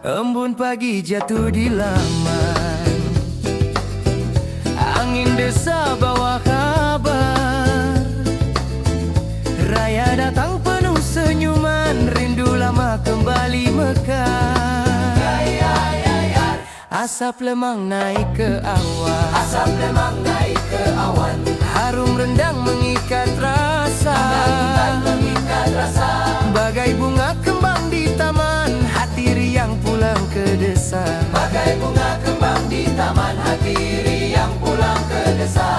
Embun pagi jatuh di laman, angin desa bawa kabar. Raya datang penuh senyuman, rindu lama kembali mekar. Asap lemang naik ke awan, Asap lemang naik ke awan, harum rendang mengikat rasa. mengikat rasa. Bagai bunga kembang di taman, hati riang pulang ke desa. Bagai bunga kembang di taman, hati riang pulang ke desa.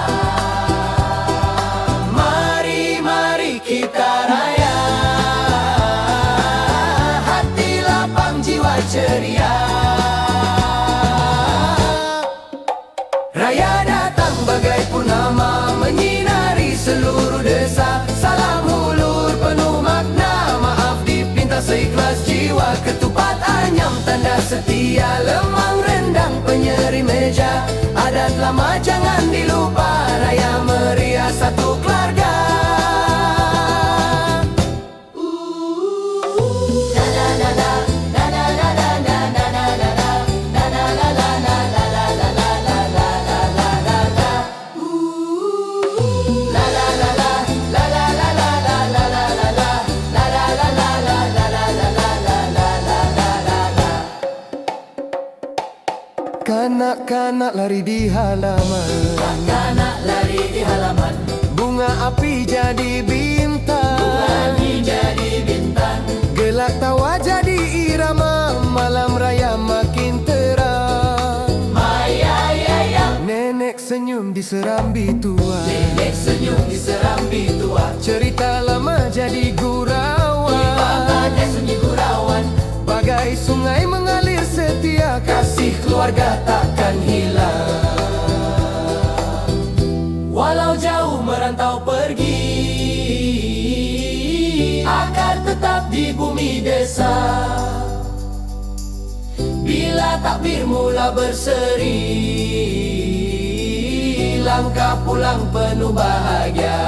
Mari, mari kita raya, Hati lapang, jiwa ceria. raya datang bagai purnama, menyinari seluruh desa. Salam hulur penuh makna, maaf dipinta seikhlas jiwa. Ketupat anyam tanda setia, lemang rendang penyeri meja. Adat lama jangan dilupa, raya meriah satu keluarga. Kanak-kanak lari di halaman, Kanak lari di halaman, bunga api jadi bintang. lagi jadi bintang. Gelak tawa jadi irama, malam raya makin terang. Maya, Nenek senyum di serambi tua, nenek senyum di serambi tua. cerita lama jadi gurauan. Bagai sunyi gurauan, Bagai sungai mengalir setia, kasih keluarga takkan hilang. walau jauh merantau pergi, akan tetap di bumi desa. Bila takbir mula berseri, langkah pulang penuh bahagia.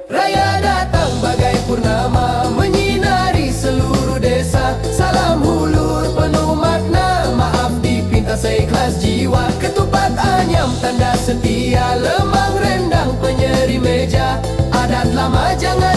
Raya datang bagai purnama, menyinari seluruh desa. Salam hulur penuh makna, maaf dipinta seikhlas jiwa. Ketupat anyam tanda setia, lemang rendang penyeri meja. Adat lama jangan